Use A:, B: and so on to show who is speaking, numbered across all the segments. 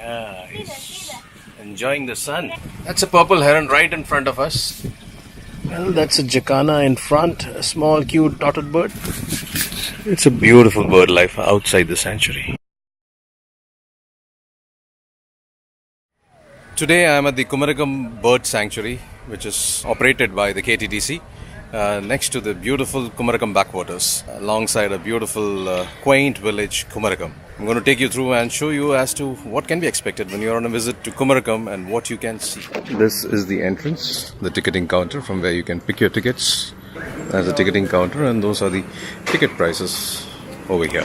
A: Yeah, he's enjoying the sun. That's a purple heron right in front of us. Well, that's a jacana in front, a small cute dotted bird. It's a beautiful bird life outside the sanctuary. Today I am at the Kumarakom Bird Sanctuary, which is operated by the KTDC, next to the beautiful Kumarakom backwaters, alongside a beautiful, quaint village, Kumarakom. I'm going to take you through and show you as to what can be expected when you're on a visit to Kumarakom and what you can see. This is the entrance, the ticketing counter from where you can pick your tickets. There's a ticketing counter and those are the ticket prices over here.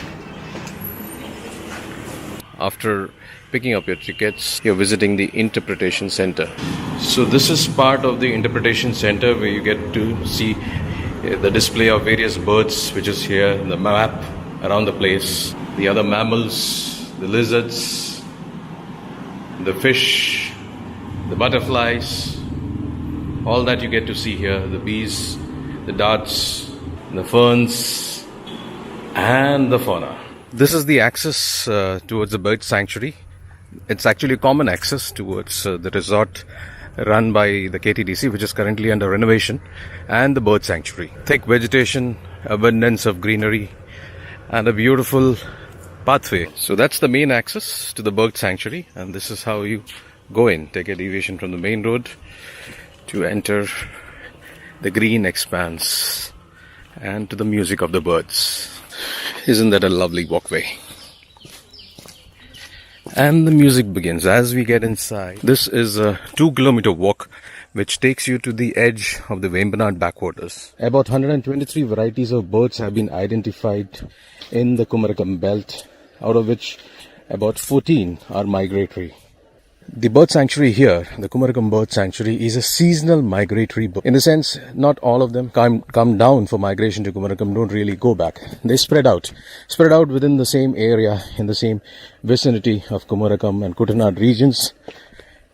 A: After picking up your tickets, you're visiting the interpretation center. So this is part of the interpretation center where you get to see the display of various birds which is here, the map around the place, the other mammals, the lizards, the fish, the butterflies, all that you get to see here, the bees, the darts, the ferns and the fauna. This is the access towards the bird sanctuary. It's actually common access towards the resort run by the KTDC, which is currently under renovation, and the bird sanctuary. Thick vegetation, abundance of greenery, and a beautiful pathway. So that's the main access to the bird sanctuary, and this is how you go in. Take a deviation from the main road to enter the green expanse and to the music of the birds. Isn't that a lovely walkway? And the music begins as we get inside. This is a 2-kilometer walk which takes you to the edge of the Vembanad backwaters. About 123 varieties of birds have been identified in the Kumarakom belt, out of which about 14 are migratory. The bird sanctuary here, the Kumarakom Bird Sanctuary, is a seasonal migratory bird. In the sense, not all of them come down for migration to Kumarakom, don't really go back. They spread out within the same area, in the same vicinity of Kumarakom and Kutanad regions.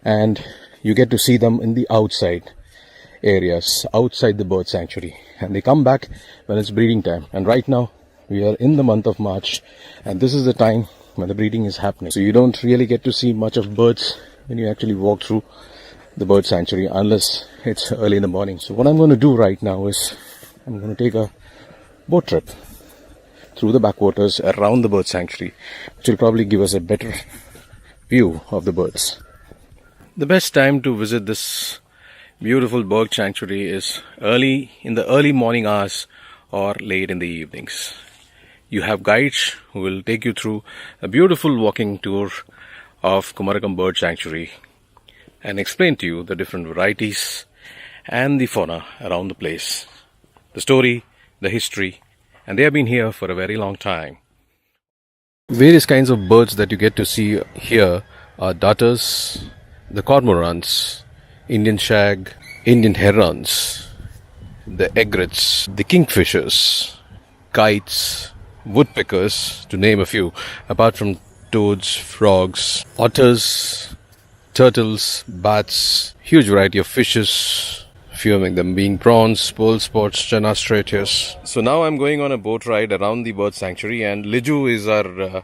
A: And you get to see them in the outside areas, outside the bird sanctuary. And they come back when it's breeding time. And right now, we are in the month of March, and this is the time when the breeding is happening. So you don't really get to see much of birds when you actually walk through the bird sanctuary unless it's early in the morning. So what I'm going to do right now is I'm going to take a boat trip through the backwaters around the bird sanctuary, which will probably give us a better view of the birds. The best time to visit this beautiful bird sanctuary is in the early morning hours or late in the evenings. You have guides who will take you through a beautiful walking tour of Kumarakom Bird Sanctuary and explain to you the different varieties and the fauna around the place, the story, the history, and they have been here for a very long time. Various kinds of birds that you get to see here are darters, the cormorants, Indian shag, Indian herons, the egrets, the kingfishers, kites, woodpeckers, to name a few, apart from toads, frogs, otters, turtles, bats, huge variety of fishes, few of them being prawns, pole spots, chanastratius. So now I'm going on a boat ride around the bird sanctuary, and Liju is our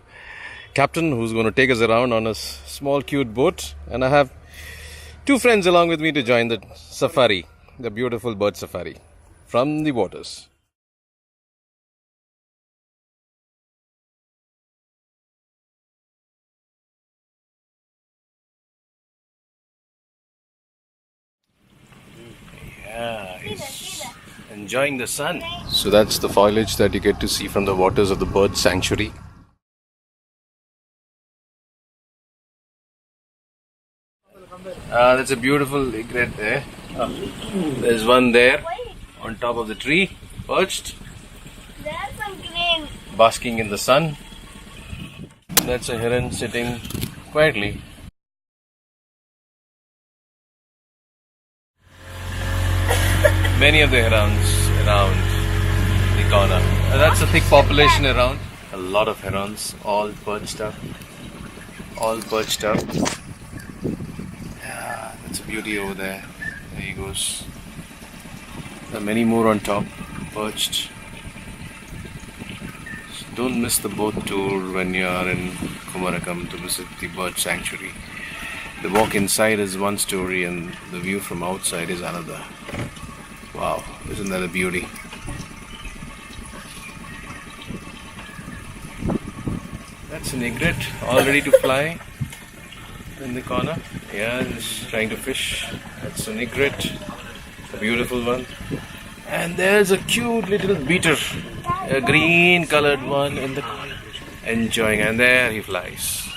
A: captain who's going to take us around on a small cute boat, and I have 2 friends along with me to join the safari, the beautiful bird safari from the waters. Yeah, he's enjoying the sun. So that's the foliage that you get to see from the waters of the bird sanctuary. That's a beautiful egret there. There's one there on top of the tree, perched,
B: There's some green.
A: basking in the sun. That's a heron sitting quietly. Many of the herons around the corner. That's a thick population around. A lot of herons, all perched up. Yeah, that's a beauty over there. There he goes. There are many more on top, perched. Don't miss the boat tour when you are in Kumarakom to visit the bird sanctuary. The walk inside is one story and the view from outside is another. Wow, isn't that a beauty? That's an egret, all ready to fly in the corner. Yeah, just trying to fish. That's an egret, a beautiful one. And there's a cute little beater, a green colored one in the corner, enjoying, and there he flies.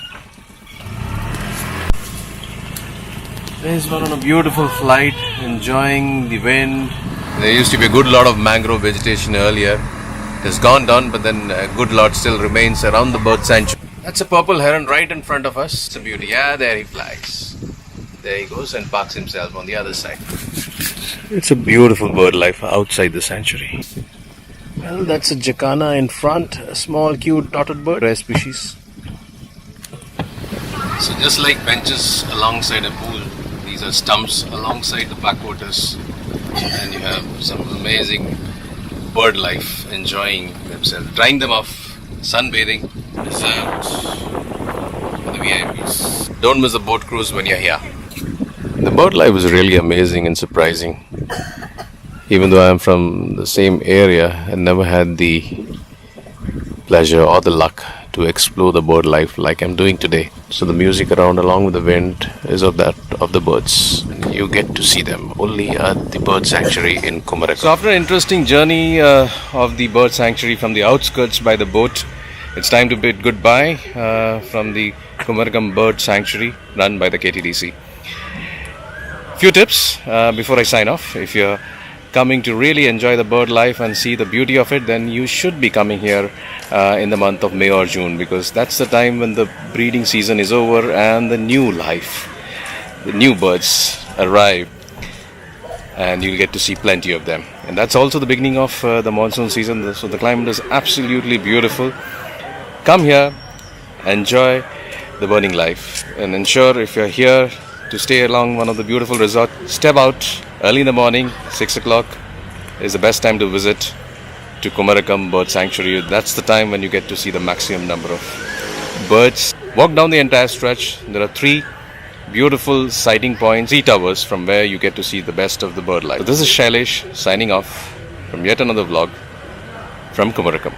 A: There's one on a beautiful flight, enjoying the wind. There used to be a good lot of mangrove vegetation earlier. It has gone down, but then a good lot still remains around the bird sanctuary. That's a purple heron right in front of us. It's a beauty. Yeah, there he flies. There he goes and parks himself on the other side. It's a beautiful bird life outside the sanctuary. Well, that's a jacana in front, a small cute dotted bird, rare species. So just like benches alongside a pool, these are stumps alongside the backwaters, and you have some amazing bird life enjoying themselves, drying them off, sunbathing, reserved for the VIPs. Don't miss the boat cruise when you're here. The bird life is really amazing and surprising. Even though I'm from the same area, I never had the pleasure or the luck to explore the bird life like I'm doing today. So the music around along with the wind is of the birds. You get to see them only at the bird sanctuary in Kumarakom. So after an interesting journey of the bird sanctuary from the outskirts by the boat, it's time to bid goodbye from the Kumarakom Bird Sanctuary run by the KTDC. Few tips before I sign off. If you're coming to really enjoy the bird life and see the beauty of it, then you should be coming here in the month of May or June, because that's the time when the breeding season is over and the new life, the new birds arrive, and you'll get to see plenty of them. And that's also the beginning of the monsoon season, so the climate is absolutely beautiful. Come here, enjoy the birding life, and ensure if you're here to stay along one of the beautiful resorts, step out early in the morning. 6 o'clock is the best time to visit to Kumarakom Bird Sanctuary. That's the time when you get to see the maximum number of birds. Walk down the entire stretch. There are 3 beautiful sighting points, 3 towers from where you get to see the best of the bird life. So this is Shailesh signing off from yet another vlog from Kumarakom.